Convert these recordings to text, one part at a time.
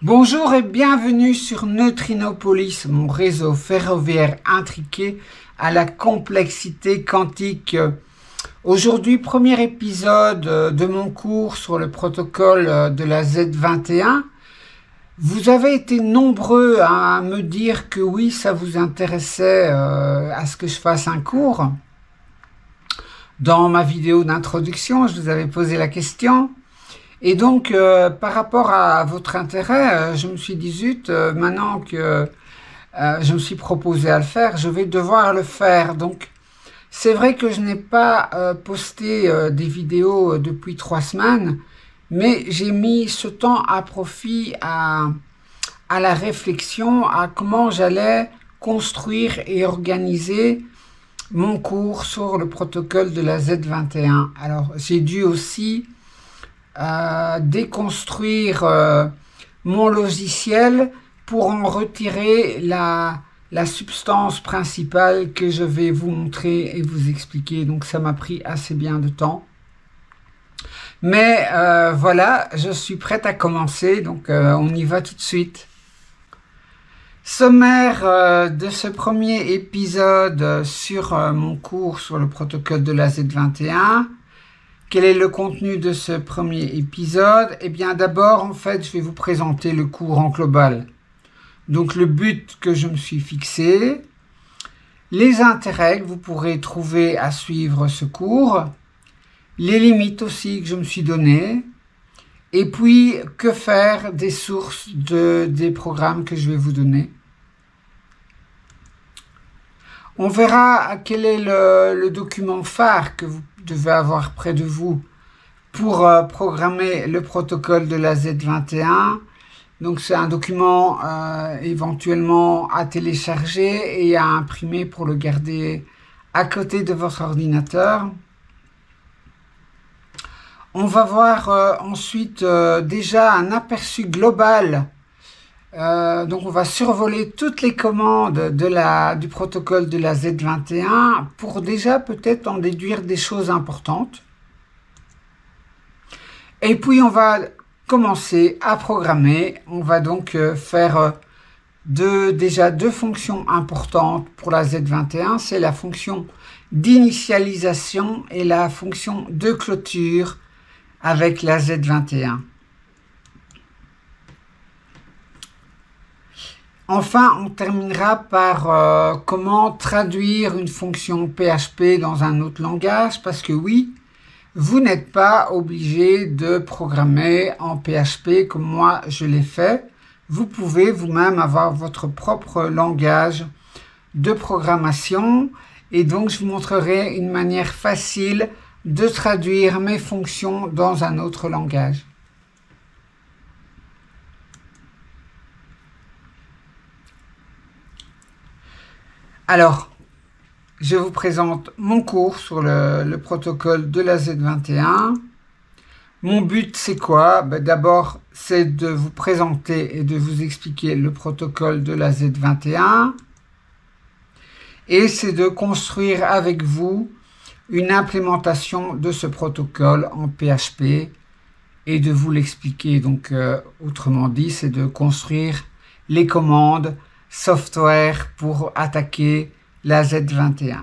Bonjour et bienvenue sur Neutrinopolis, mon réseau ferroviaire intriqué à la complexité quantique. Aujourd'hui, premier épisode de mon cours sur le protocole de la Z21. Vous avez été nombreux à me dire que oui, ça vous intéressait à ce que je fasse un cours. Dans ma vidéo d'introduction, je vous avais posé la question. Et donc, par rapport à votre intérêt, je me suis dit, zut, maintenant que je me suis proposé à le faire, je vais devoir le faire. Donc, c'est vrai que je n'ai pas posté des vidéos depuis 3 semaines, mais j'ai mis ce temps à profit à la réflexion, à comment j'allais construire et organiser mon cours sur le protocole de la Z21. Alors, j'ai dû aussi déconstruire mon logiciel pour en retirer la substance principale que je vais vous montrer et vous expliquer. Donc ça m'a pris assez bien de temps. Mais voilà, je suis prête à commencer, donc on y va tout de suite. Sommaire de ce premier épisode sur mon cours sur le protocole de la Z21. Quel est le contenu de ce premier épisode? Eh bien, d'abord, en fait, je vais vous présenter le cours en global. Donc, le but que je me suis fixé, les intérêts que vous pourrez trouver à suivre ce cours, les limites aussi que je me suis données, et puis, que faire des sources des programmes que je vais vous donner. On verra quel est le document phare que vous devez avoir près de vous pour programmer le protocole de la Z21. Donc c'est un document éventuellement à télécharger et à imprimer pour le garder à côté de votre ordinateur. On va voir ensuite déjà un aperçu global. Donc on va survoler toutes les commandes du protocole de la Z21 pour déjà peut-être en déduire des choses importantes. Et puis on va commencer à programmer. On va donc faire déjà deux fonctions importantes pour la Z21. C'est la fonction d'initialisation et la fonction de clôture avec la Z21. Enfin, on terminera par comment traduire une fonction PHP dans un autre langage, parce que oui, vous n'êtes pas obligé de programmer en PHP comme moi je l'ai fait. Vous pouvez vous-même avoir votre propre langage de programmation, et donc je vous montrerai une manière facile de traduire mes fonctions dans un autre langage. Alors, je vous présente mon cours sur le protocole de la Z21. Mon but, c'est quoi? D'abord, c'est de vous présenter et de vous expliquer le protocole de la Z21. Et c'est de construire avec vous une implémentation de ce protocole en PHP et de vous l'expliquer. Donc, autrement dit, c'est de construire les commandes software pour attaquer la Z21.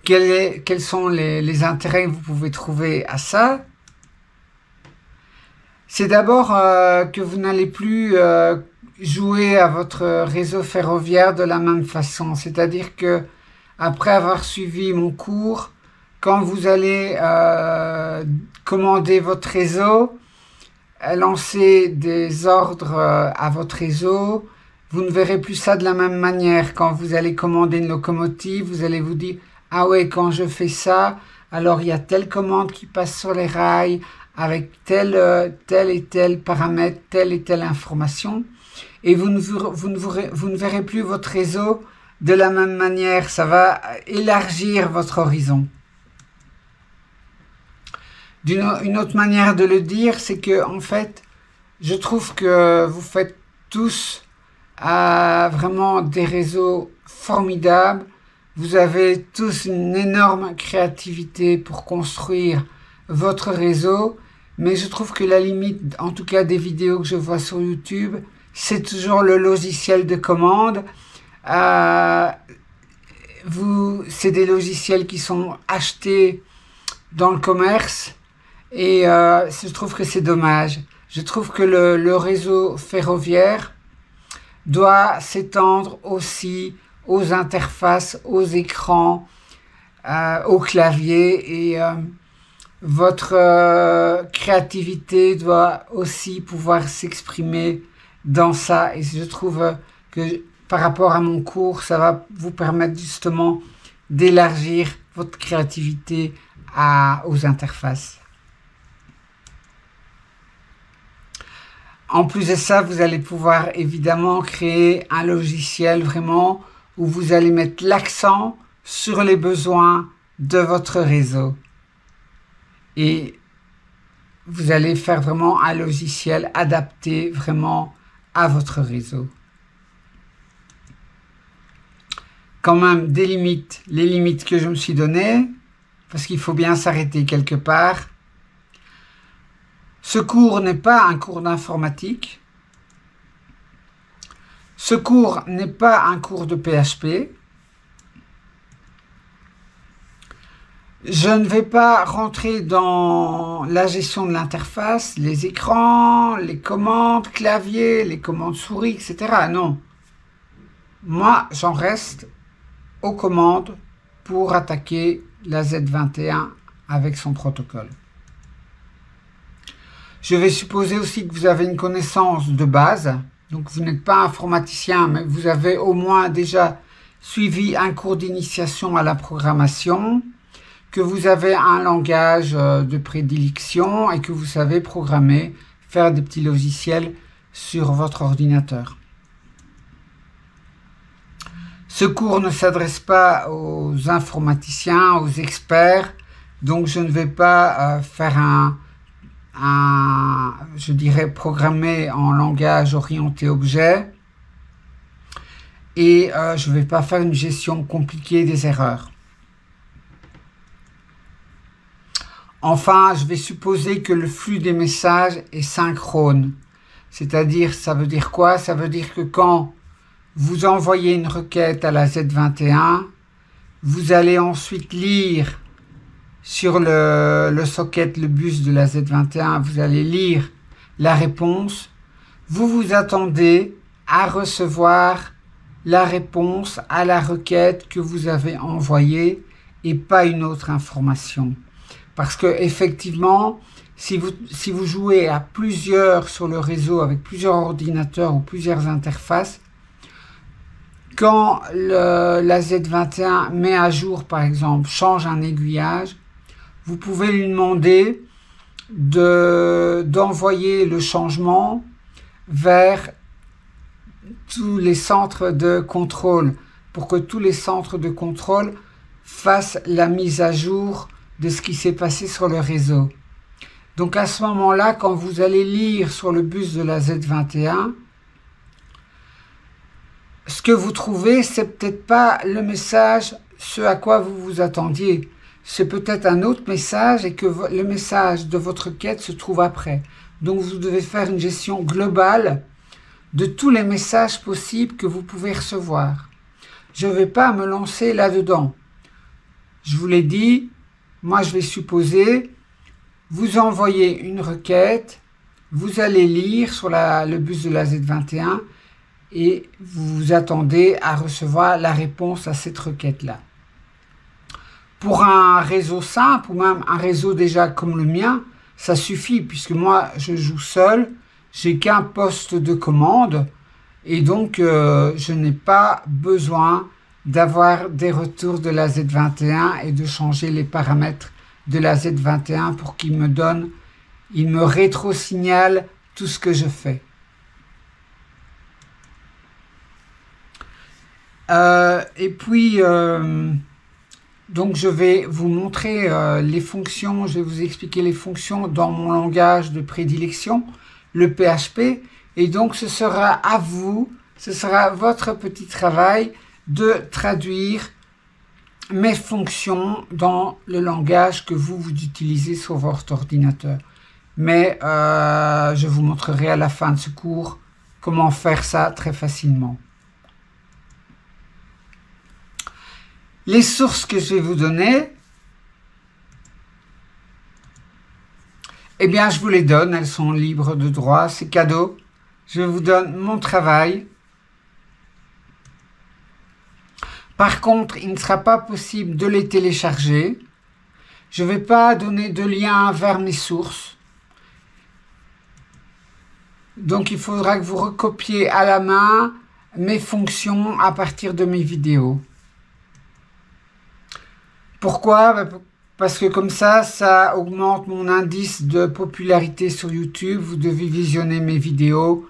Quels sont les intérêts que vous pouvez trouver à ça? C'est d'abord que vous n'allez plus jouer à votre réseau ferroviaire de la même façon. C'est-à-dire que après avoir suivi mon cours, quand vous allez commander votre réseau, lancer des ordres à votre réseau, vous ne verrez plus ça de la même manière. Quand vous allez commander une locomotive, vous allez vous dire « Ah ouais, quand je fais ça, alors il y a telle commande qui passe sur les rails avec tel et tel paramètre, telle et telle information. » Et vous ne verrez plus votre réseau de la même manière. Ça va élargir votre horizon. Une autre manière de le dire, c'est que en fait, je trouve que vous faites tous vraiment des réseaux formidables. Vous avez tous une énorme créativité pour construire votre réseau, mais je trouve que la limite, en tout cas des vidéos que je vois sur YouTube, c'est toujours le logiciel de commande. C'est des logiciels qui sont achetés dans le commerce et je trouve que c'est dommage. Je trouve que le réseau ferroviaire doit s'étendre aussi aux interfaces, aux écrans, au clavier et votre créativité doit aussi pouvoir s'exprimer dans ça. Et je trouve que par rapport à mon cours, ça va vous permettre justement d'élargir votre créativité aux interfaces. En plus de ça, vous allez pouvoir évidemment créer un logiciel vraiment où vous allez mettre l'accent sur les besoins de votre réseau. Et vous allez faire vraiment un logiciel adapté vraiment à votre réseau. Quand même des limites, les limites que je me suis données, parce qu'il faut bien s'arrêter quelque part. Ce cours n'est pas un cours d'informatique. Ce cours n'est pas un cours de PHP. Je ne vais pas rentrer dans la gestion de l'interface, les écrans, les commandes clavier, les commandes souris, etc. Non. Moi, j'en reste aux commandes pour attaquer la Z21 avec son protocole. Je vais supposer aussi que vous avez une connaissance de base. Donc, vous n'êtes pas informaticien, mais vous avez au moins déjà suivi un cours d'initiation à la programmation, que vous avez un langage de prédilection et que vous savez programmer, faire des petits logiciels sur votre ordinateur. Ce cours ne s'adresse pas aux informaticiens, aux experts, donc je ne vais pas faire je dirais, programmer en langage orienté objet et je ne vais pas faire une gestion compliquée des erreurs. Enfin, je vais supposer que le flux des messages est synchrone. C'est-à-dire, ça veut dire quoi? Ça veut dire que quand vous envoyez une requête à la Z21, vous allez ensuite lire sur le socket, le bus de la Z21, vous allez lire la réponse. Vous vous attendez à recevoir la réponse à la requête que vous avez envoyée et pas une autre information. Parce que effectivement, si vous jouez à plusieurs sur le réseau avec plusieurs ordinateurs ou plusieurs interfaces, quand la Z21 met à jour, par exemple, change un aiguillage, vous pouvez lui demander d'envoyer le changement vers tous les centres de contrôle pour que tous les centres de contrôle fassent la mise à jour de ce qui s'est passé sur le réseau. Donc à ce moment-là, quand vous allez lire sur le bus de la Z21, ce que vous trouvez, c'est peut-être pas le message, ce à quoi vous vous attendiez. C'est peut-être un autre message et que le message de votre quête se trouve après. Donc vous devez faire une gestion globale de tous les messages possibles que vous pouvez recevoir. Je ne vais pas me lancer là-dedans. Je vous l'ai dit, moi je vais supposer, vous envoyez une requête, vous allez lire sur le bus de la Z21 et vous vous attendez à recevoir la réponse à cette requête-là. Pour un réseau simple ou même un réseau déjà comme le mien, ça suffit puisque moi je joue seul, j'ai qu'un poste de commande et donc je n'ai pas besoin d'avoir des retours de la Z21 et de changer les paramètres de la Z21 pour qu'il me rétro-signale tout ce que je fais. Et puis, donc je vais vous montrer les fonctions, je vais vous expliquer les fonctions dans mon langage de prédilection, le PHP, et donc ce sera à vous, ce sera votre petit travail de traduire mes fonctions dans le langage que vous utilisez sur votre ordinateur. mais je vous montrerai à la fin de ce cours comment faire ça très facilement. Les sources que je vais vous donner, eh bien, je vous les donne, elles sont libres de droit, c'est cadeau. Je vous donne mon travail. Par contre, il ne sera pas possible de les télécharger. Je ne vais pas donner de lien vers mes sources. Donc, il faudra que vous recopiez à la main mes fonctions à partir de mes vidéos. Pourquoi? Parce que comme ça augmente mon indice de popularité sur YouTube. Vous devez visionner mes vidéos,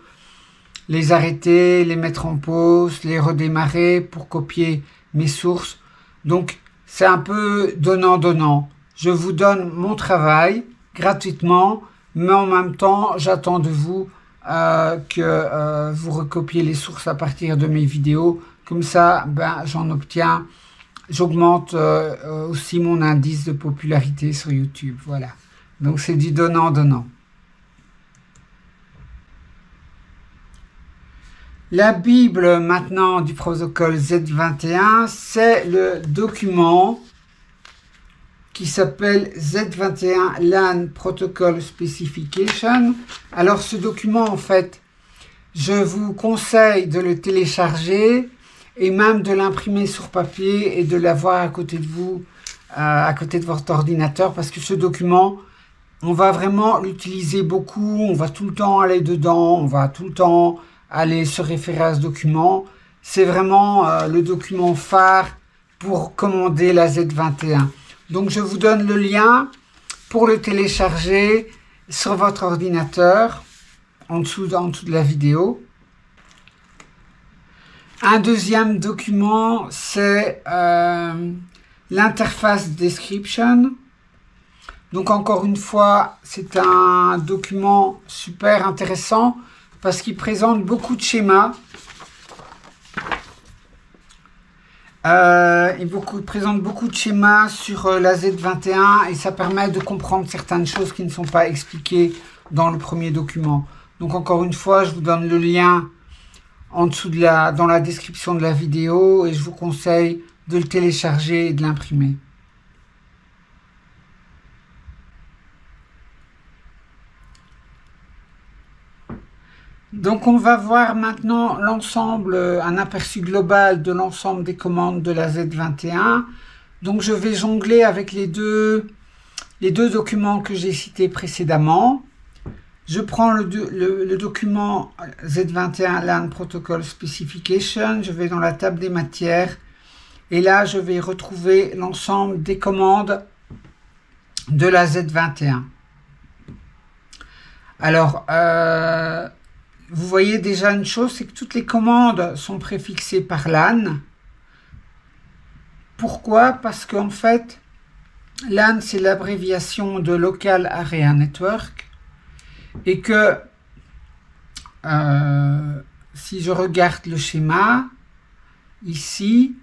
les arrêter, les mettre en pause, les redémarrer pour copier mes sources. Donc, c'est un peu donnant-donnant. Je vous donne mon travail gratuitement, mais en même temps, j'attends de vous que vous recopiez les sources à partir de mes vidéos. Comme ça, j'augmente aussi mon indice de popularité sur YouTube. Voilà. Donc, c'est du donnant-donnant. La Bible, maintenant, du protocole Z21, c'est le document qui s'appelle Z21 LAN Protocol Specification. Alors, ce document, en fait, je vous conseille de le télécharger et même de l'imprimer sur papier et de l'avoir à côté de vous, à côté de votre ordinateur, parce que ce document, on va vraiment l'utiliser beaucoup, on va tout le temps aller dedans, on va tout le temps aller se référer à ce document. C'est vraiment le document phare pour commander la Z21. Donc, je vous donne le lien pour le télécharger sur votre ordinateur, en dessous de la vidéo. Un deuxième document, c'est l'interface description. Donc, encore une fois, c'est un document super intéressant parce qu'il présente beaucoup de schémas. Il présente beaucoup de schémas sur la Z21 et ça permet de comprendre certaines choses qui ne sont pas expliquées dans le premier document. Donc, encore une fois, je vous donne le lien en dessous dans la description de la vidéo et je vous conseille de le télécharger et de l'imprimer. Donc on va voir maintenant l'ensemble, un aperçu global de l'ensemble des commandes de la Z21. Donc je vais jongler avec les deux documents que j'ai cités précédemment. Je prends le document Z21 LAN Protocol Specification, je vais dans la table des matières et là je vais retrouver l'ensemble des commandes de la Z21. Alors, vous voyez déjà une chose, c'est que toutes les commandes sont préfixées par LAN. Pourquoi? Parce qu'en fait, LAN c'est l'abréviation de Local Area Network. Et que si je regarde le schéma, ici,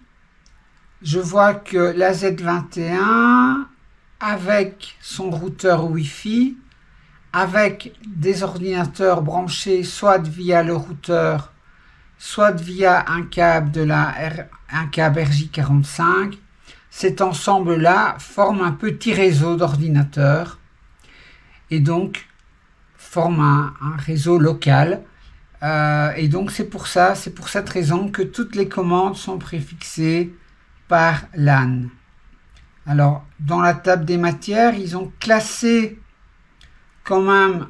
je vois que la Z21, avec son routeur Wi-Fi, avec des ordinateurs branchés soit via le routeur, soit via un câble un câble RJ45, cet ensemble-là forme un petit réseau d'ordinateurs. Et donc, forme un réseau local et donc c'est pour cette raison que toutes les commandes sont préfixées par LAN. Alors dans la table des matières, ils ont classé quand même,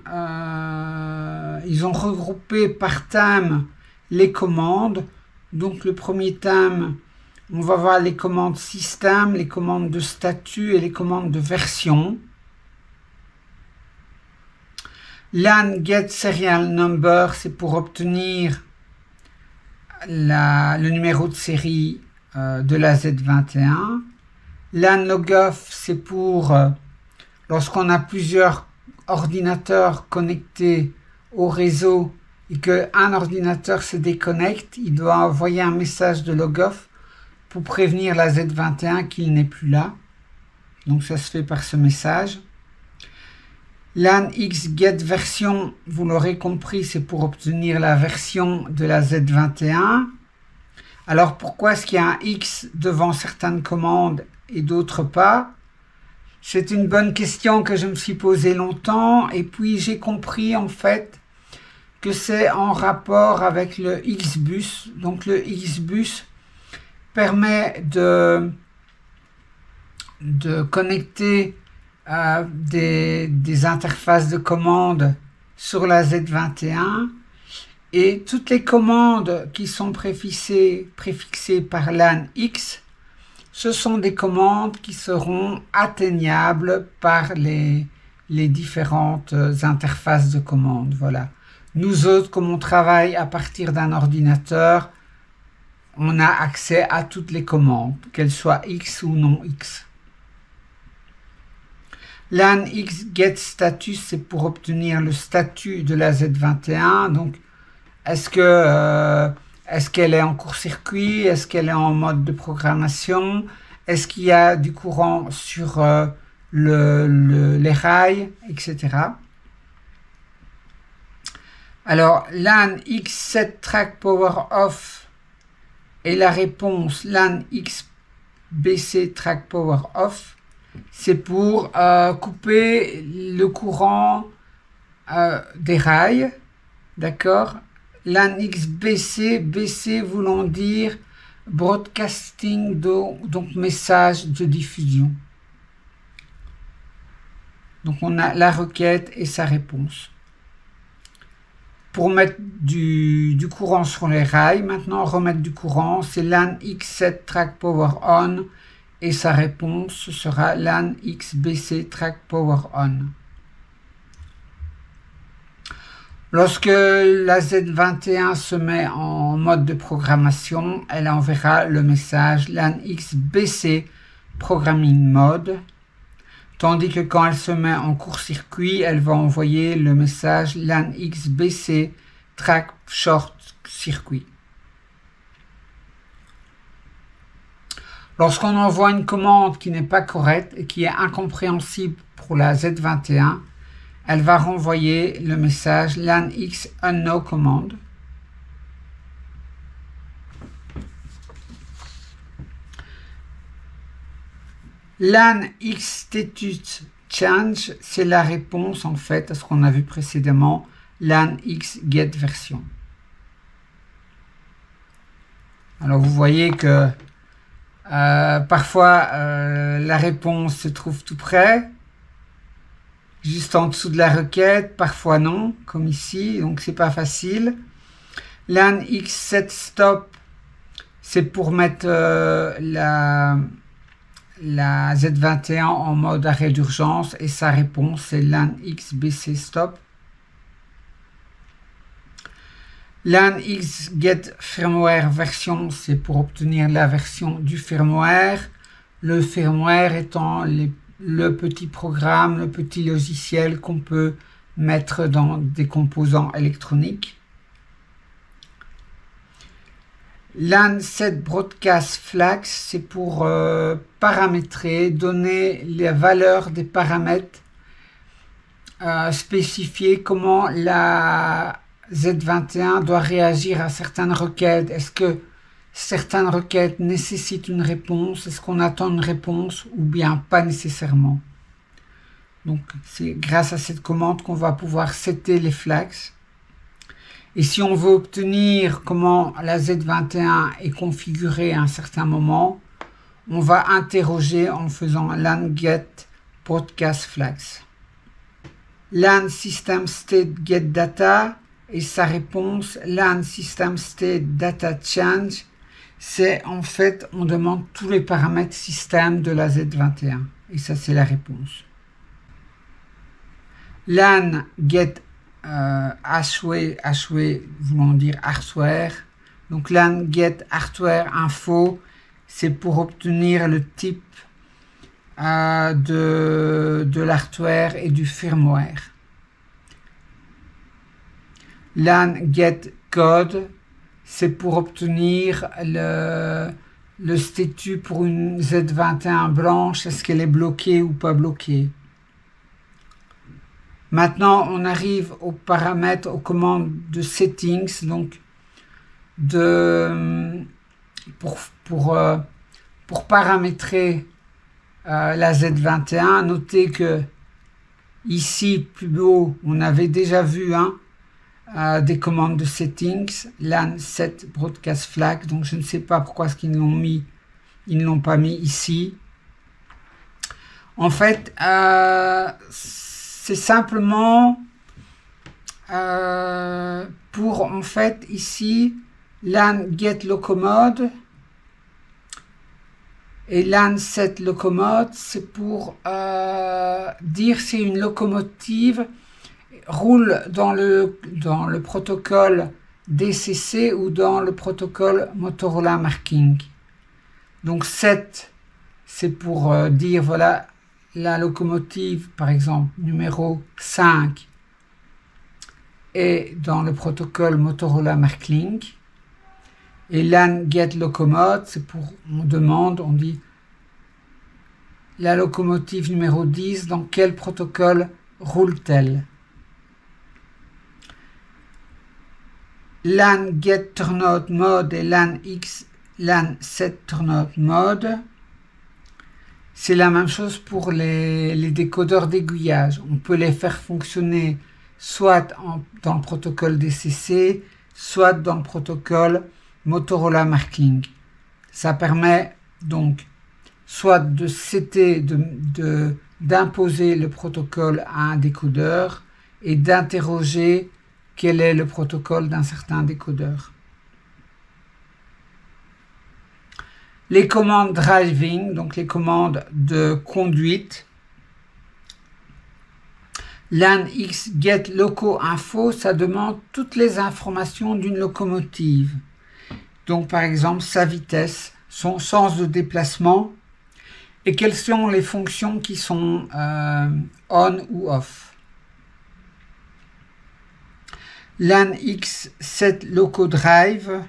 ils ont regroupé par thème les commandes. Donc le premier thème, on va voir les commandes système, les commandes de statut et les commandes de version. LAN get serial number, c'est pour obtenir le numéro de série de la Z21. LAN logoff, c'est pour lorsqu'on a plusieurs ordinateurs connectés au réseau et qu'un ordinateur se déconnecte, il doit envoyer un message de logoff pour prévenir la Z21 qu'il n'est plus là. Donc ça se fait par ce message. LAN X get version, vous l'aurez compris, c'est pour obtenir la version de la Z21. Alors pourquoi est-ce qu'il y a un X devant certaines commandes et d'autres pas? C'est une bonne question que je me suis posée longtemps et puis j'ai compris en fait que c'est en rapport avec le Xbus. Donc le Xbus permet de connecter des interfaces de commandes sur la Z21 et toutes les commandes qui sont préfixées par LAN X, ce sont des commandes qui seront atteignables par les différentes interfaces de commandes. Voilà. Nous autres, comme on travaille à partir d'un ordinateur, on a accès à toutes les commandes, qu'elles soient X ou non X. LAN X get status, c'est pour obtenir le statut de la Z21. Donc, est-ce qu'elle est en court-circuit? Est-ce qu'elle est en mode de programmation? Est-ce qu'il y a du courant sur les rails, etc. Alors, LAN X set track power off et la réponse LAN X BC track power off, c'est pour couper le courant des rails, d'accord? LAN X BC, BC voulant dire broadcasting, donc message de diffusion. Donc on a la requête et sa réponse. Pour mettre du courant sur les rails, maintenant remettre du courant, c'est LAN X set track power on et sa réponse ce sera LAN X BC track power on. Lorsque la Z21 se met en mode de programmation, elle enverra le message LAN X BC programming mode, tandis que quand elle se met en court-circuit, elle va envoyer le message LAN X BC track short circuit. Lorsqu'on envoie une commande qui n'est pas correcte et qui est incompréhensible pour la Z21, elle va renvoyer le message LAN X unknown command. LAN X status change, c'est la réponse en fait à ce qu'on a vu précédemment, LAN X get version. Alors vous voyez que parfois la réponse se trouve tout près, juste en dessous de la requête, parfois non, comme ici, donc c'est pas facile. LAN X set stop, c'est pour mettre la Z21 en mode arrêt d'urgence et sa réponse c'est LAN X BC stop. LAN X get firmware version, c'est pour obtenir la version du firmware. Le firmware étant le petit programme, le petit logiciel qu'on peut mettre dans des composants électroniques. LAN set broadcast flags, c'est pour paramétrer, donner les valeurs des paramètres, spécifier comment la Z21 doit réagir à certaines requêtes. Est-ce que certaines requêtes nécessitent une réponse? Est-ce qu'on attend une réponse ou bien pas nécessairement? Donc c'est grâce à cette commande qu'on va pouvoir setter les flags. Et si on veut obtenir comment la Z21 est configurée à un certain moment, on va interroger en faisant LAN get broadcast flags. LAN system state get data et sa réponse LAN system state data change, c'est en fait on demande tous les paramètres système de la Z21 et ça c'est la réponse. LAN get hashway voulant dire hardware, donc LAN get hardware info, c'est pour obtenir le type de l'hardware et du firmware. LAN get code, c'est pour obtenir le statut pour une Z21 blanche, est-ce qu'elle est bloquée ou pas bloquée. Maintenant, on arrive aux paramètres, aux commandes de settings, donc pour paramétrer la Z21. Notez que ici, plus haut, on avait déjà vu des commandes de settings, LAN set broadcast flag, donc je ne sais pas pourquoi est-ce qu'ils ne l'ont pas mis ici. En fait, c'est simplement pour, en fait, ici, LAN get locomode et LAN set locomode, c'est pour dire si une locomotive roule dans le protocole DCC ou dans le protocole Motorola Marking. Donc set, c'est pour dire, voilà, la locomotive, par exemple, numéro 5 est dans le protocole Motorola Marklink. Et LAN get locomode, c'est pour, on demande, on dit la locomotive numéro 10, dans quel protocole roule-t-elle? LAN get turnout mode et LAN set turnout mode. C'est la même chose pour les décodeurs d'aiguillage. On peut les faire fonctionner soit dans le protocole DCC, soit dans le protocole Motorola Marking. Ça permet donc soit de setter, d'imposer le protocole à un décodeur et d'interroger quel est le protocole d'un certain décodeur. Les commandes driving, donc les commandes de conduite. LAN X get loco info, ça demande toutes les informations d'une locomotive. Donc par exemple sa vitesse, son sens de déplacement et quelles sont les fonctions qui sont on ou off. LAN X set loco drive.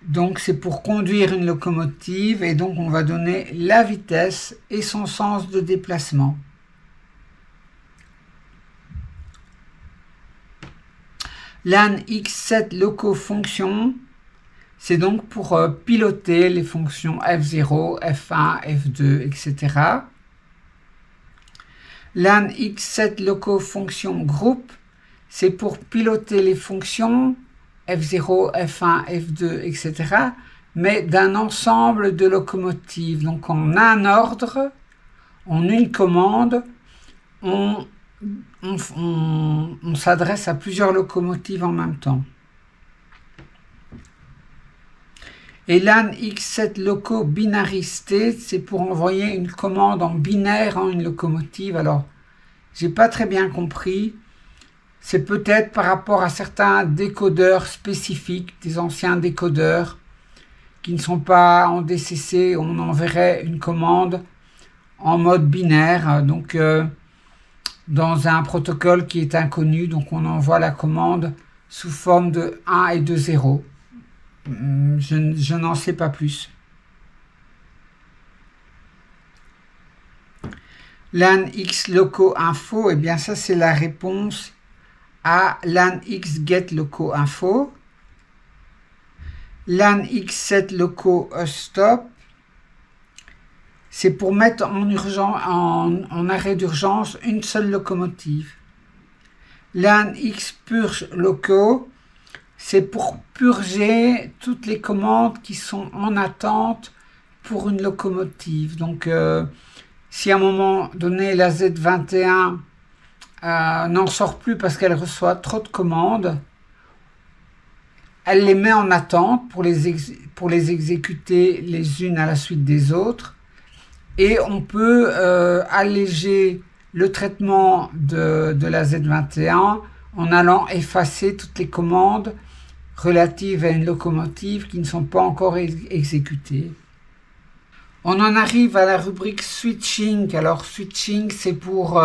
Donc c'est pour conduire une locomotive et donc on va donner la vitesse et son sens de déplacement. LAN X set loco function, c'est donc pour piloter les fonctions F0, F1, F2, etc. LAN X set loco function group, c'est pour piloter les fonctions F0, F1, F2, etc., mais d'un ensemble de locomotives. Donc en un ordre, en une commande, on s'adresse à plusieurs locomotives en même temps. Et LAN X7 loco binary state, c'est pour envoyer une commande en binaire en une locomotive. Alors, j'ai pas très bien compris. C'est peut-être par rapport à certains décodeurs spécifiques, des anciens décodeurs qui ne sont pas en DCC, on enverrait une commande en mode binaire, donc dans un protocole qui est inconnu, donc on envoie la commande sous forme de 1 et de 0. Je n'en sais pas plus. LAN X loco info, eh bien ça c'est la réponse à LAN X get loco info. LAN X set loco stop, c'est pour mettre en arrêt d'urgence une seule locomotive. LAN X purge loco, c'est pour purger toutes les commandes qui sont en attente pour une locomotive. Donc si à un moment donné la Z21 n'en sort plus parce qu'elle reçoit trop de commandes, elle les met en attente pour les exécuter les unes à la suite des autres, et on peut alléger le traitement de la Z21 en allant effacer toutes les commandes relatives à une locomotive qui ne sont pas encore exécutées. On en arrive à la rubrique switching. Alors switching, c'est pour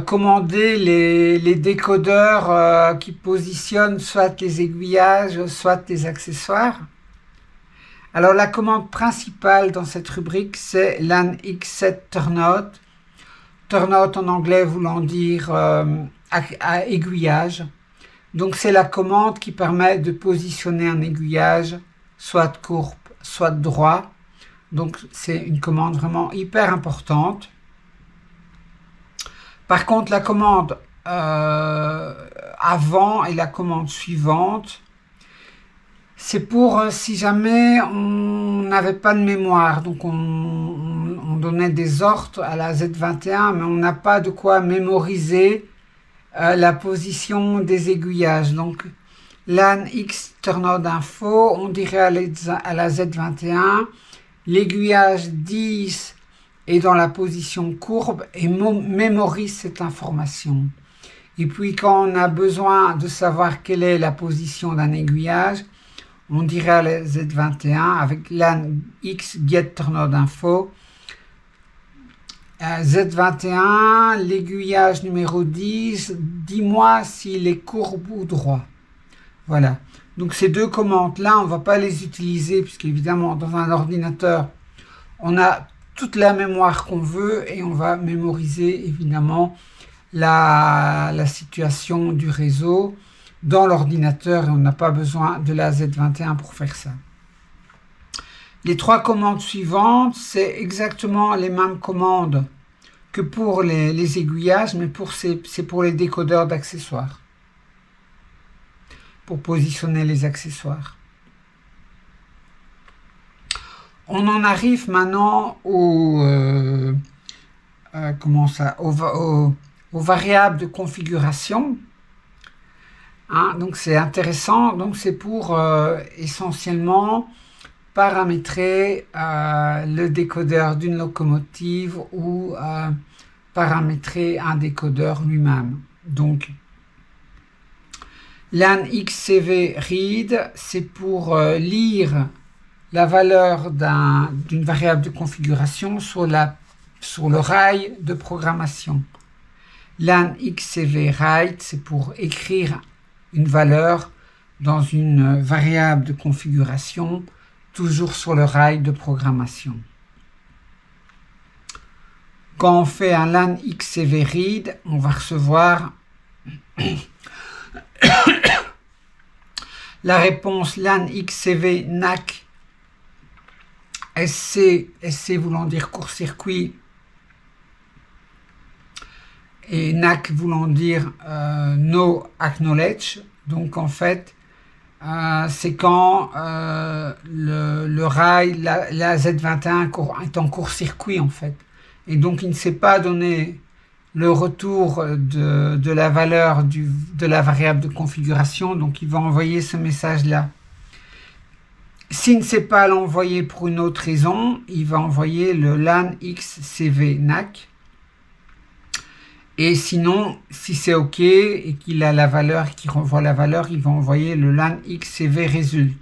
commander les décodeurs qui positionnent soit les aiguillages, soit les accessoires. Alors la commande principale dans cette rubrique, c'est LAN X set turnout. Turnout en anglais voulant dire à aiguillage. Donc c'est la commande qui permet de positionner un aiguillage, soit courbe, soit droit. Donc c'est une commande vraiment hyper importante. Par contre, la commande avant et la commande suivante, c'est pour si jamais on n'avait pas de mémoire. Donc on donnait des ordres à la Z21, mais on n'a pas de quoi mémoriser la position des aiguillages. Donc LAN X turnout info, on dirait à la Z21, l'aiguillage 10 est dans la position courbe et mémorise cette information. Et puis quand on a besoin de savoir quelle est la position d'un aiguillage, on dirait à la Z21 avec LAN X get turnout info. Z21, l'aiguillage numéro 10, dis-moi s'il est courbe ou droit. Voilà. Donc ces deux commandes-là, on ne va pas les utiliser puisqu'évidemment dans un ordinateur, on a toute la mémoire qu'on veut et on va mémoriser évidemment la situation du réseau dans l'ordinateur et on n'a pas besoin de la Z21 pour faire ça. Les trois commandes suivantes, c'est exactement les mêmes commandes que pour les aiguillages, mais c'est pour les décodeurs d'accessoires, pour positionner les accessoires. On en arrive maintenant aux variables de configuration. Hein, donc c'est intéressant. Donc c'est pour essentiellement paramétrer le décodeur d'une locomotive ou paramétrer un décodeur lui-même. Donc LAN XCV read, c'est pour lire la valeur d'une variable de configuration sur le rail de programmation. LAN XCV write, c'est pour écrire une valeur dans une variable de configuration, toujours sur le rail de programmation. Quand on fait un LAN XCV read, on va recevoir la réponse LAN XCV NAC SC voulant dire court-circuit et NAC voulant dire no acknowledge. Donc en fait c'est quand le rail, la Z21 est en court-circuit en fait. Et donc il ne sait pas donner le retour de la valeur de la variable de configuration. Donc il va envoyer ce message-là. S'il ne sait pas l'envoyer pour une autre raison, il va envoyer le LAN XCV NAC. Et sinon, si c'est OK et qu'il a la valeur, qu'il renvoie la valeur, il va envoyer le LAN XCV result.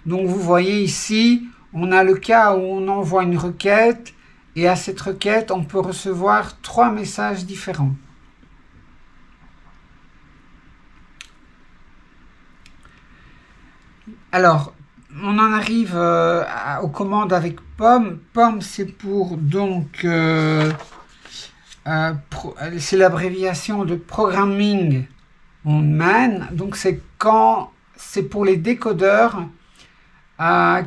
Donc vous voyez ici, on a le cas où on envoie une requête et à cette requête, on peut recevoir 3 messages différents. Alors, on en arrive aux commandes avec POM. POM, c'est pour donc c'est l'abréviation de Programming on Man. Donc c'est pour les décodeurs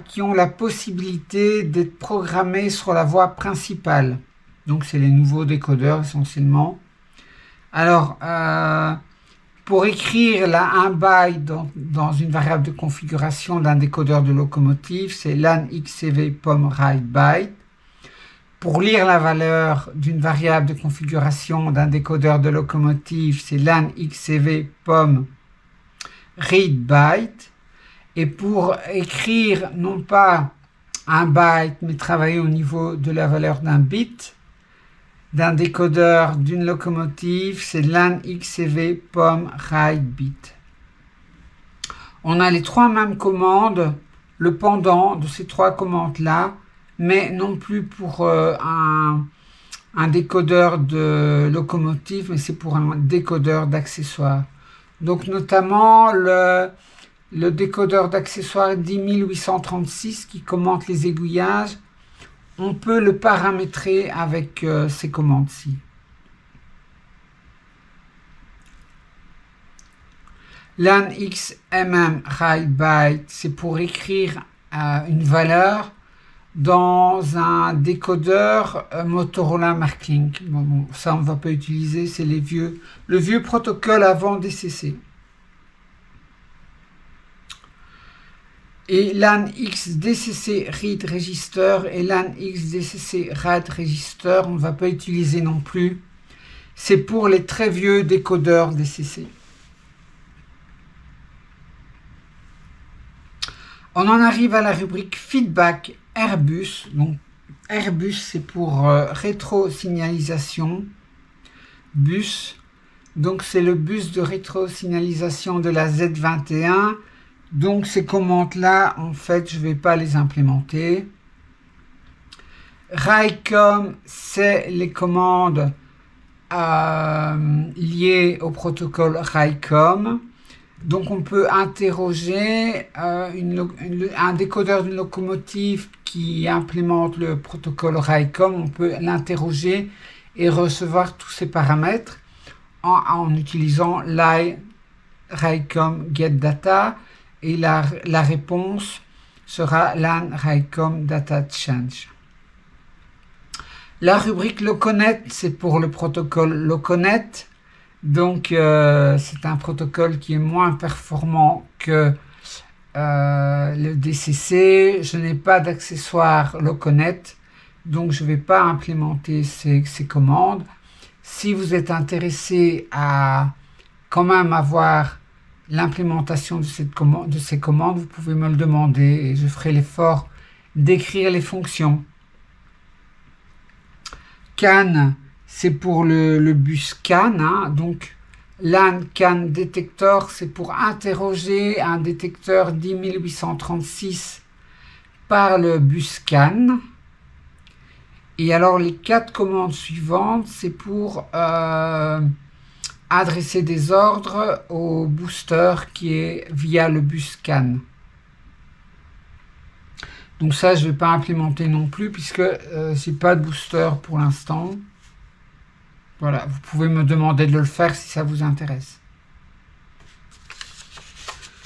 qui ont la possibilité d'être programmés sur la voie principale. Donc c'est les nouveaux décodeurs essentiellement. Alors pour écrire la 1 byte dans une variable de configuration d'un décodeur de locomotive, c'est LAN XCV POM write byte. Pour lire la valeur d'une variable de configuration d'un décodeur de locomotive, c'est LAN XCV POM read byte. Et pour écrire non pas un byte, mais travailler au niveau de la valeur d'un bit, d'un décodeur d'une locomotive, c'est LAN XCV POM write bit. On a les 3 mêmes commandes, le pendant de ces 3 commandes-là, mais non plus pour un décodeur de locomotive, mais c'est pour un décodeur d'accessoires. Donc notamment le décodeur d'accessoires 10836 qui commente les aiguillages, on peut le paramétrer avec ces commandes-ci. LAN X write byte, c'est pour écrire une valeur dans un décodeur Motorola Marklink. Bon, ça on ne va pas utiliser, c'est le vieux protocole avant DCC. Et LAN X DCC read register et LAN X DCC write register, on ne va pas utiliser non plus. C'est pour les très vieux décodeurs DCC. On en arrive à la rubrique feedback Airbus. Donc Airbus, c'est pour rétro-signalisation. Bus. Donc c'est le bus de rétro-signalisation de la Z21. Donc ces commandes-là, en fait, je ne vais pas les implémenter. RICOM, c'est les commandes liées au protocole RICOM. Donc on peut interroger un décodeur d'une locomotive qui implémente le protocole RICOM. On peut l'interroger et recevoir tous ces paramètres en utilisant RICOM get data. Et la réponse sera LAN RICOM data change. La rubrique LocoNet, c'est pour le protocole LocoNet. Donc, c'est un protocole qui est moins performant que le DCC. Je n'ai pas d'accessoire LocoNet, donc je ne vais pas implémenter ces commandes. Si vous êtes intéressé à quand même avoir l'implémentation de ces commandes, vous pouvez me le demander et je ferai l'effort d'écrire les fonctions. CAN, c'est pour le bus CAN, hein. Donc LAN CAN Detector, c'est pour interroger un détecteur 10836 par le bus CAN. Et alors les 4 commandes suivantes, c'est pour adresser des ordres au booster qui est via le bus CAN. Donc ça, je ne vais pas implémenter non plus puisque je n'ai pas de booster pour l'instant. Voilà, vous pouvez me demander de le faire si ça vous intéresse.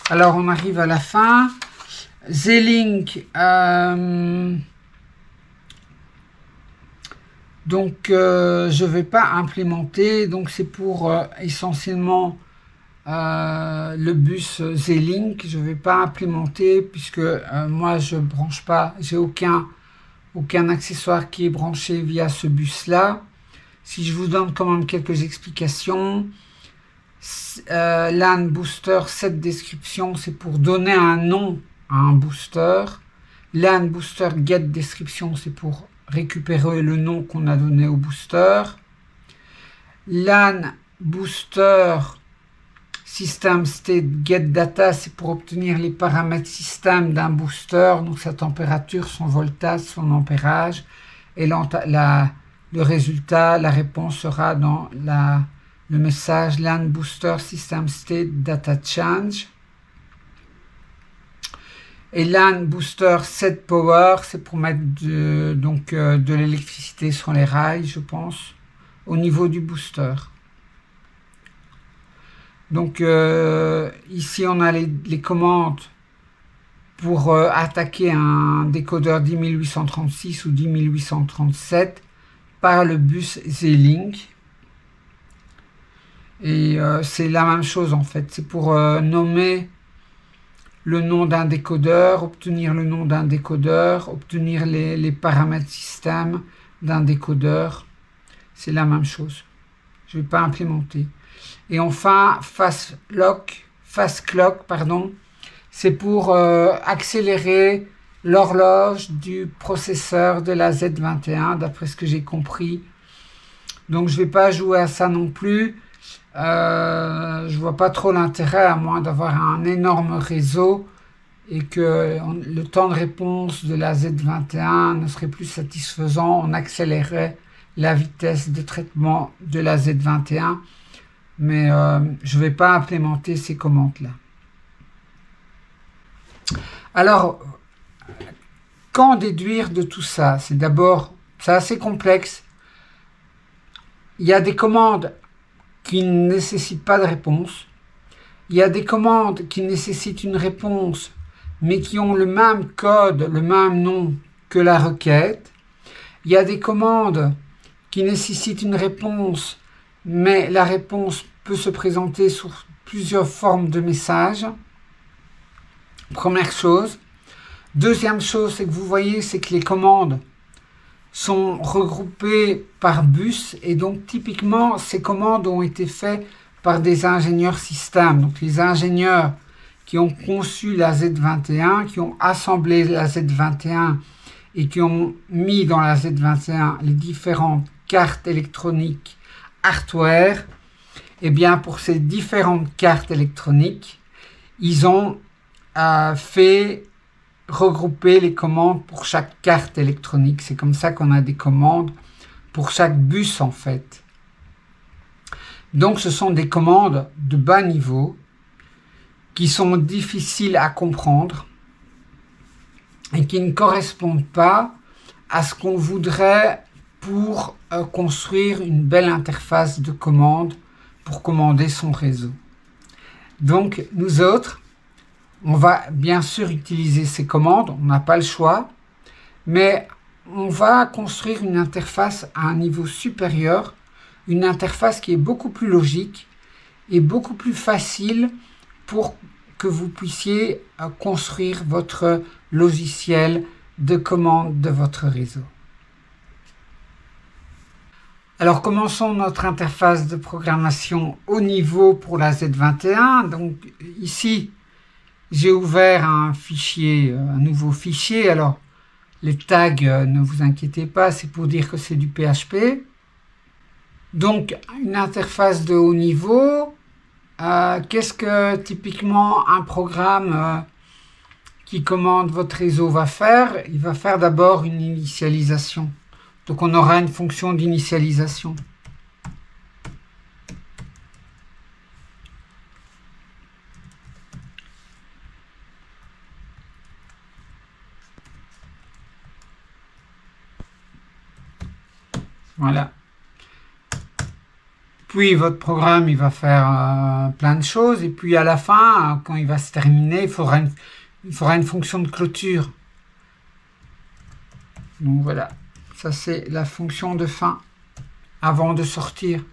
Alors, on arrive à la fin. Z-Link, donc je ne vais pas implémenter. Donc c'est pour essentiellement le bus Z-Link. Je ne vais pas implémenter puisque moi je branche pas, j'ai aucun accessoire qui est branché via ce bus là. Si je vous donne quand même quelques explications, LAN booster, cette description, c'est pour donner un nom à un booster. LAN booster get description, c'est pour récupérer le nom qu'on a donné au booster. LAN booster system state get data, c'est pour obtenir les paramètres système d'un booster, donc sa température, son voltage, son ampérage, et le résultat, la réponse sera dans le message LAN booster system state data change. Et LAN booster set power, c'est pour mettre de l'électricité sur les rails, je pense, au niveau du booster. Donc ici on a les commandes pour attaquer un décodeur 10836 ou 10837 par le bus Z-Link. Et c'est la même chose en fait, c'est pour nommer le nom d'un décodeur, obtenir le nom d'un décodeur, obtenir les paramètres système d'un décodeur. C'est la même chose. Je ne vais pas implémenter. Et enfin, fast clock, c'est pour accélérer l'horloge du processeur de la Z21, d'après ce que j'ai compris. Donc, je ne vais pas jouer à ça non plus. Je vois pas trop l'intérêt, à moins d'avoir un énorme réseau et que le temps de réponse de la Z21 ne serait plus satisfaisant. On accélérerait la vitesse de traitement de la Z21. Mais je ne vais pas implémenter ces commandes-là. Alors, qu'en déduire de tout ça? C'est assez complexe. Il y a des commandes qui ne nécessitent pas de réponse. il y a des commandes qui nécessitent une réponse, mais qui ont le même code, le même nom que la requête. Il y a des commandes qui nécessitent une réponse, mais la réponse peut se présenter sous plusieurs formes de messages. Première chose. Deuxième chose, c'est que vous voyez, c'est que les commandes sont regroupées par bus, et donc typiquement, ces commandes ont été faites par des ingénieurs système. Donc les ingénieurs qui ont conçu la Z21, qui ont assemblé la Z21 et qui ont mis dans la Z21 les différentes cartes électroniques hardware, et bien pour ces différentes cartes électroniques, ils ont fait regrouper les commandes pour chaque carte électronique. C'est comme ça qu'on a des commandes pour chaque bus en fait. Donc ce sont des commandes de bas niveau qui sont difficiles à comprendre et qui ne correspondent pas à ce qu'on voudrait pour construire une belle interface de commande pour commander son réseau. Donc nous autres, on va bien sûr utiliser ces commandes, on n'a pas le choix, mais on va construire une interface à un niveau supérieur, une interface qui est beaucoup plus logique et beaucoup plus facile pour que vous puissiez construire votre logiciel de commande de votre réseau. Alors commençons notre interface de programmation haut niveau pour la Z21. Donc ici, j'ai ouvert un fichier, un nouveau fichier. Alors, les tags, ne vous inquiétez pas, c'est pour dire que c'est du PHP. Donc, une interface de haut niveau. Qu'est-ce que typiquement un programme qui commande votre réseau va faire? Il va faire d'abord une initialisation. Donc, on aura une fonction d'initialisation. Voilà. Puis votre programme, il va faire plein de choses. Et puis à la fin, quand il va se terminer, il faudra une fonction de clôture. Donc voilà. Ça, c'est la fonction de fin avant de sortir.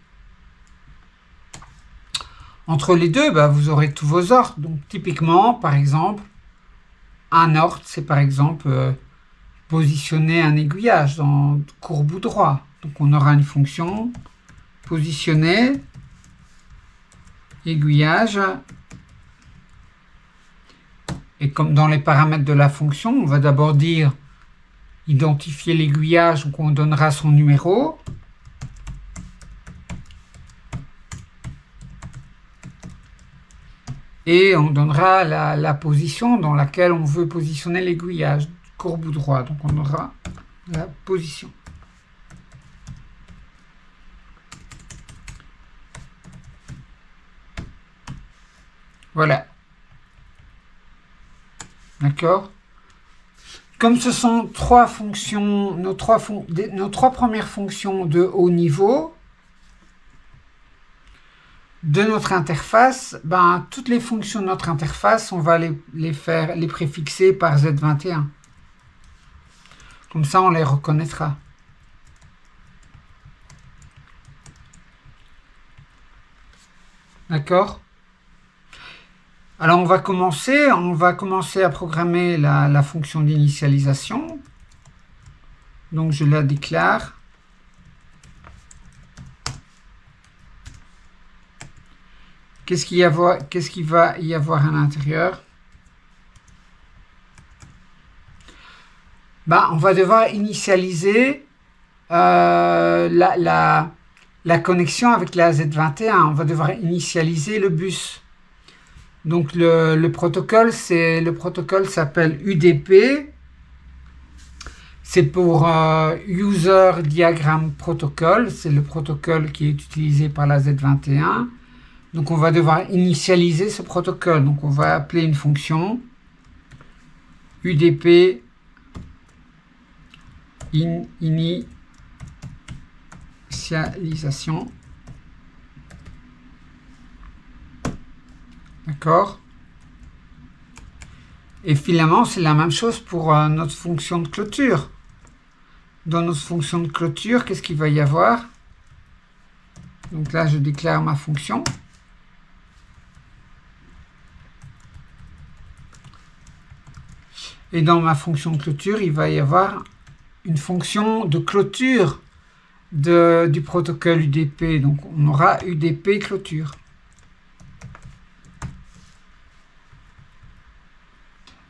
Entre les deux, vous aurez tous vos ordres. Donc typiquement, par exemple, un ordre, c'est par exemple positionner un aiguillage dans courbe ou droit. Donc on aura une fonction positionner, aiguillage, et comme dans les paramètres de la fonction, on va d'abord dire identifier l'aiguillage, donc on donnera son numéro. Et on donnera la position dans laquelle on veut positionner l'aiguillage, courbe ou droit. Donc on aura la position. Voilà. D'accord? Comme ce sont trois fonctions, nos trois premières fonctions de haut niveau de notre interface, toutes les fonctions de notre interface, on va les préfixer par Z21. Comme ça, on les reconnaîtra. D'accord? Alors on va commencer à programmer la fonction d'initialisation. Donc je la déclare. Qu'est-ce qu'il va y avoir à l'intérieur? On va devoir initialiser la connexion avec la Z21. On va devoir initialiser le bus. Donc le protocole s'appelle UDP. C'est pour User Diagram Protocol. C'est le protocole qui est utilisé par la Z21. Donc on va devoir initialiser ce protocole. Donc on va appeler une fonction UDP initialisation. D'accord? Et finalement, c'est la même chose pour notre fonction de clôture. Dans notre fonction de clôture, qu'est-ce qu'il va y avoir? Donc là, je déclare ma fonction. Et dans ma fonction de clôture, il va y avoir une fonction de clôture du protocole UDP. Donc on aura UDP clôture.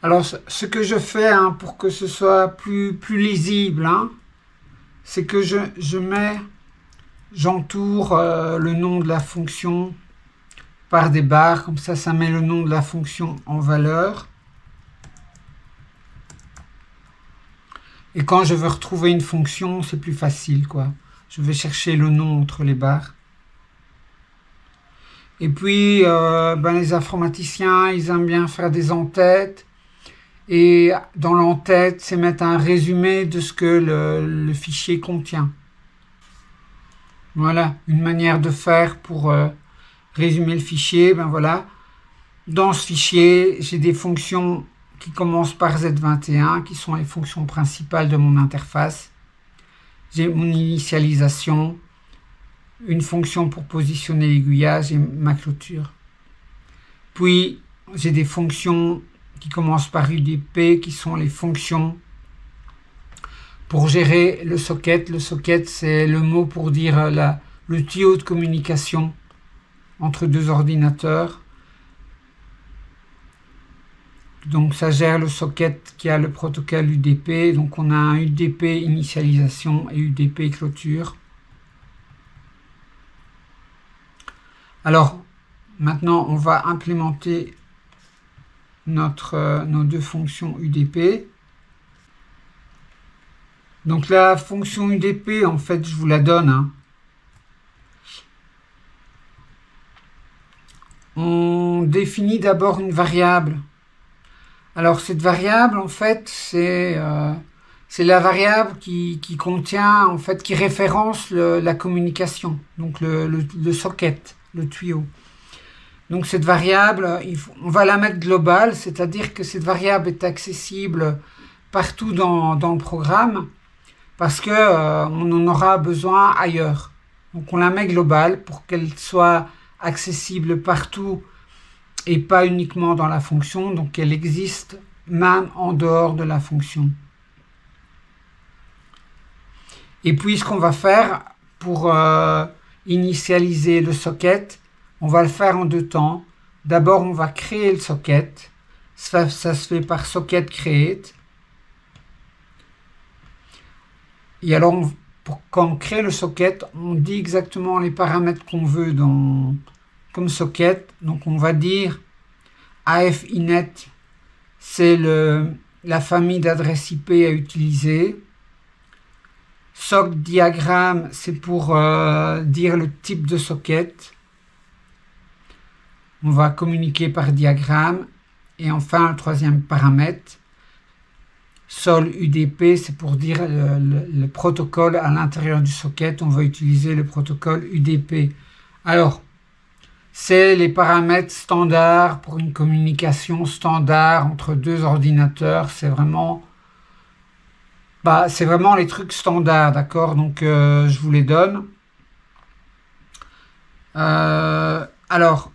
Alors ce que je fais pour que ce soit plus lisible, c'est que j'entoure le nom de la fonction par des barres. Comme ça met le nom de la fonction en valeur. Et quand je veux retrouver une fonction, c'est plus facile, quoi. Je vais chercher le nom entre les barres. Et puis, les informaticiens, ils aiment bien faire des en-têtes. Et dans l'en-tête, c'est mettre un résumé de ce que le fichier contient. Voilà, une manière de faire pour résumer le fichier. Voilà. Dans ce fichier, j'ai des fonctions qui commencent par Z21, qui sont les fonctions principales de mon interface. J'ai mon initialisation, une fonction pour positionner l'aiguillage et ma clôture. Puis, j'ai des fonctions qui commencent par UDP, qui sont les fonctions pour gérer le socket. Le socket, c'est le mot pour dire le tuyau de communication entre deux ordinateurs. Donc ça gère le socket qui a le protocole UDP. Donc on a un UDP initialisation et UDP clôture. Alors maintenant on va implémenter nos deux fonctions UDP. Donc la fonction UDP, en fait, je vous la donne. On définit d'abord une variable. Alors cette variable, en fait, c'est la variable qui contient, en fait, qui référence la communication, donc le socket, le tuyau. Donc cette variable, on va la mettre globale, c'est-à-dire que cette variable est accessible partout dans le programme, parce que on en aura besoin ailleurs. Donc on la met globale pour qu'elle soit accessible partout et pas uniquement dans la fonction, donc elle existe même en dehors de la fonction. Et puis ce qu'on va faire pour initialiser le socket, on va le faire en deux temps. D'abord on va créer le socket, ça se fait par socket create. Et alors quand on crée le socket, on dit exactement les paramètres qu'on veut comme socket. Donc on va dire AFINET, c'est la famille d'adresse IP à utiliser. Sock diagramme, c'est pour dire le type de socket. On va communiquer par diagramme. Et enfin, le troisième paramètre, sol UDP, c'est pour dire le protocole à l'intérieur du socket. On va utiliser le protocole UDP. Alors, c'est les paramètres standards pour une communication standard entre deux ordinateurs. C'est vraiment les trucs standards, d'accord? Donc, je vous les donne. Alors,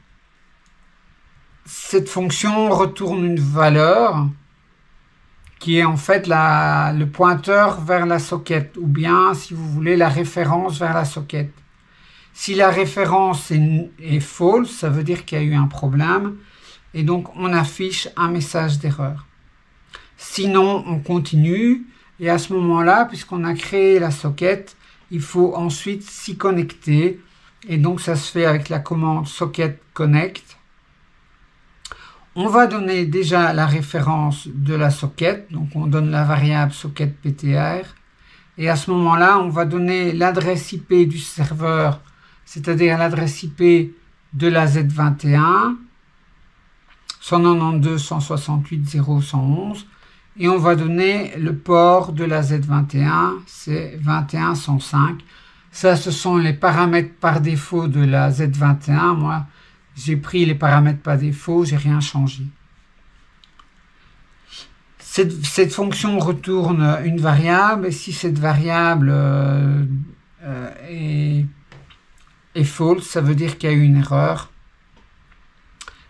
cette fonction retourne une valeur qui est en fait le pointeur vers la socket, ou bien, si vous voulez, la référence vers la socket. Si la référence est false, ça veut dire qu'il y a eu un problème, et donc on affiche un message d'erreur. Sinon, on continue, et à ce moment-là, puisqu'on a créé la socket, il faut ensuite s'y connecter, et donc ça se fait avec la commande socket connect. On va donner déjà la référence de la socket, donc on donne la variable socketptr, et à ce moment-là, on va donner l'adresse IP du serveur, c'est-à-dire l'adresse IP de la Z21, 192.168.0.111, et on va donner le port de la Z21, c'est 21.105. Ça, ce sont les paramètres par défaut de la Z21. Moi, J'ai pris les paramètres par défaut, j'ai rien changé. Cette fonction retourne une variable, et si cette variable est false, ça veut dire qu'il y a eu une erreur.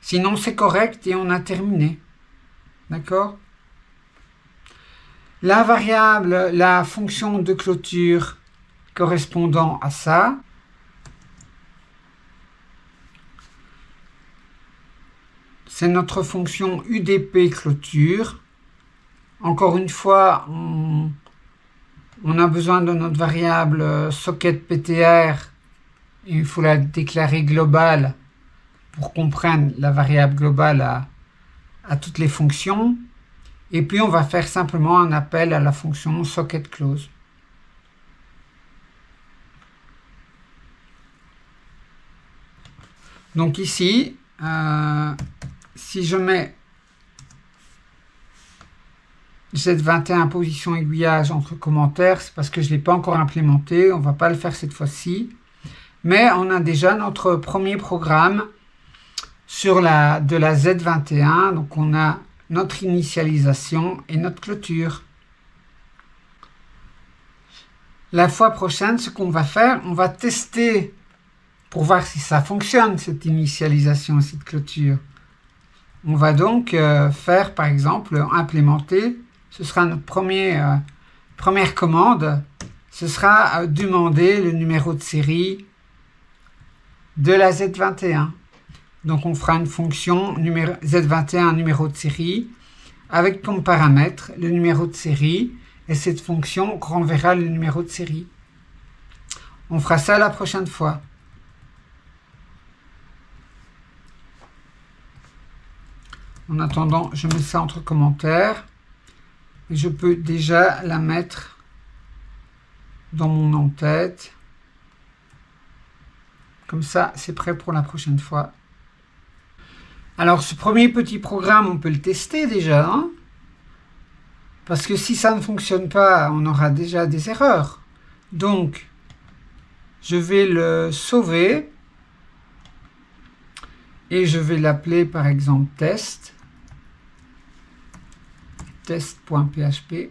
Sinon, c'est correct et on a terminé. D'accord? La variable, la fonction de clôture correspondant à ça, c'est notre fonction UDP clôture. Encore une fois, on a besoin de notre variable socket PTR. Et il faut la déclarer globale pour qu'on prenne la variable globale à toutes les fonctions. Et puis on va faire simplement un appel à la fonction socket close. Donc ici, si je mets Z21 position aiguillage entre commentaires, c'est parce que je ne l'ai pas encore implémenté, on ne va pas le faire cette fois-ci. Mais on a déjà notre premier programme sur de la Z21, donc on a notre initialisation et notre clôture. La fois prochaine, ce qu'on va faire, on va tester pour voir si ça fonctionne, cette initialisation et cette clôture. On va donc faire, par exemple, implémenter, ce sera notre première commande, ce sera demander le numéro de série de la Z21. Donc on fera une fonction Z21 numéro de série avec comme paramètre le numéro de série et cette fonction renverra le numéro de série. On fera ça la prochaine fois. En attendant, je mets ça entre commentaires et je peux déjà la mettre dans mon en-tête. Comme ça, c'est prêt pour la prochaine fois. Alors, ce premier petit programme, on peut le tester déjà. Hein, parce que si ça ne fonctionne pas, on aura déjà des erreurs. Donc, je vais le sauver. Et je vais l'appeler par exemple test. Test.php.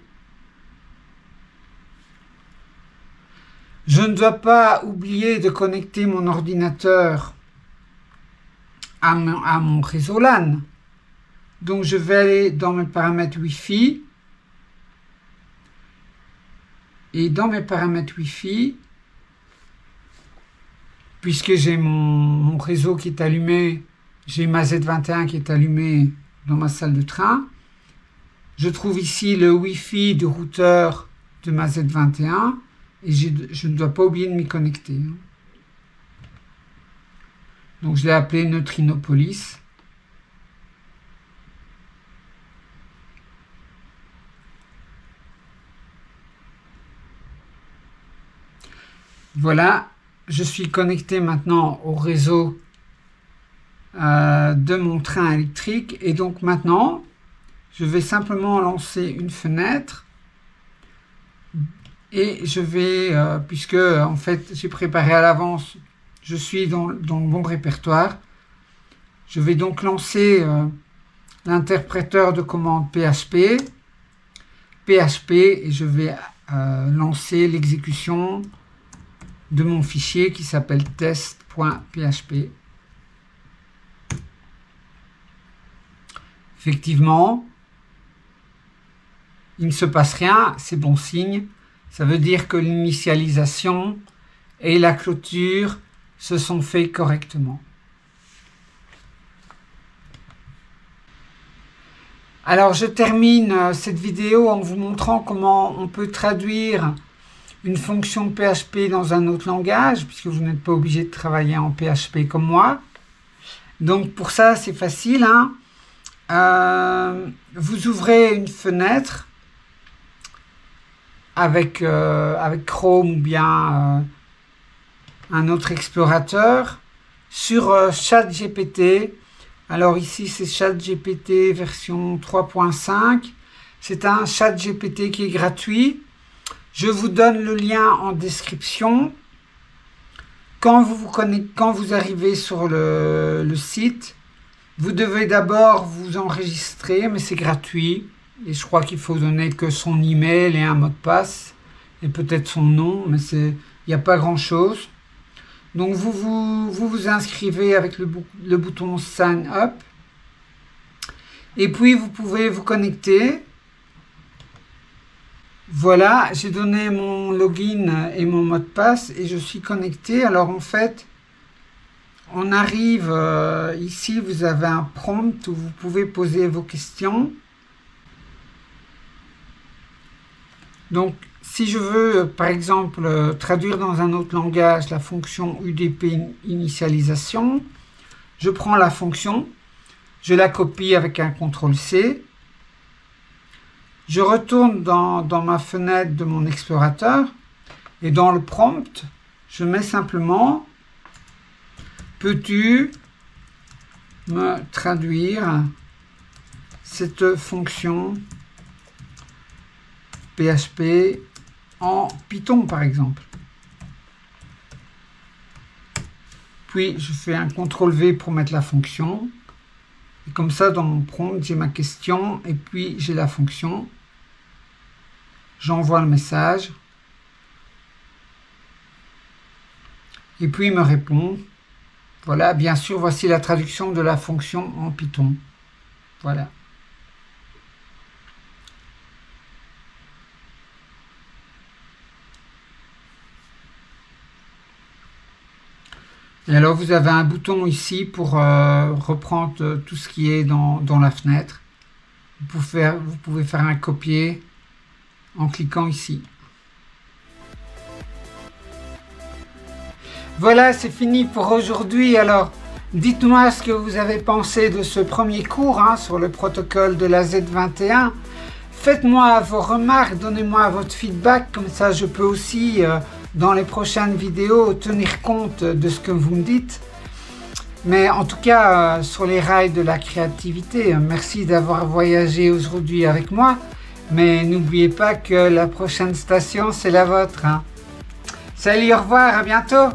Je ne dois pas oublier de connecter mon ordinateur à mon réseau LAN. Donc je vais aller dans mes paramètres Wi-Fi. Et dans mes paramètres Wi-Fi, puisque j'ai mon réseau qui est allumé, j'ai ma Z21 qui est allumée dans ma salle de train, je trouve ici le Wi-Fi du routeur de ma Z21 et je ne dois pas oublier de m'y connecter. Donc je l'ai appelé Neutrinopolis. Voilà, je suis connecté maintenant au réseau de mon train électrique et donc maintenant je vais simplement lancer une fenêtre et je vais, puisque en fait j'ai préparé à l'avance, je suis dans le bon répertoire, je vais donc lancer l'interpréteur de commande PHP et je vais lancer l'exécution de mon fichier qui s'appelle test.php. Effectivement, il ne se passe rien, c'est bon signe. Ça veut dire que l'initialisation et la clôture se sont faits correctement. Alors, je termine cette vidéo en vous montrant comment on peut traduire une fonction PHP dans un autre langage, puisque vous n'êtes pas obligé de travailler en PHP comme moi. Donc, pour ça, c'est facile. Vous ouvrez une fenêtre avec Chrome ou bien un autre explorateur sur ChatGPT. Alors ici, c'est ChatGPT version 3.5. C'est un ChatGPT qui est gratuit. Je vous donne le lien en description. Quand vous arrivez sur le site, vous devez d'abord vous enregistrer, mais c'est gratuit. Et je crois qu'il faut donner que son email et un mot de passe, et peut-être son nom, mais il n'y a pas grand-chose. Donc vous inscrivez avec le bouton Sign Up. Et puis vous pouvez vous connecter. Voilà, j'ai donné mon login et mon mot de passe et je suis connecté. Alors en fait, on arrive ici, vous avez un prompt où vous pouvez poser vos questions. Donc, si je veux, par exemple, traduire dans un autre langage la fonction UDP initialisation, je prends la fonction, je la copie avec un CTRL-C, je retourne dans ma fenêtre de mon explorateur et dans le prompt, je mets simplement « Peux-tu me traduire cette fonction PHP en Python par exemple ?» Puis je fais un CTRL-V pour mettre la fonction. Et comme ça, dans mon prompt, j'ai ma question et puis j'ai la fonction. J'envoie le message. Et puis il me répond. Voilà, bien sûr, voici la traduction de la fonction en Python. Voilà. Et alors, vous avez un bouton ici pour reprendre tout ce qui est dans la fenêtre. Vous pouvez faire un copier en cliquant ici. Voilà, c'est fini pour aujourd'hui. Alors, dites-moi ce que vous avez pensé de ce premier cours sur le protocole de la Z21. Faites-moi vos remarques, donnez-moi votre feedback, comme ça je peux aussi, dans les prochaines vidéos, tenir compte de ce que vous me dites. Mais en tout cas, sur les rails de la créativité, merci d'avoir voyagé aujourd'hui avec moi. Mais n'oubliez pas que la prochaine station, c'est la vôtre. Salut, au revoir, à bientôt.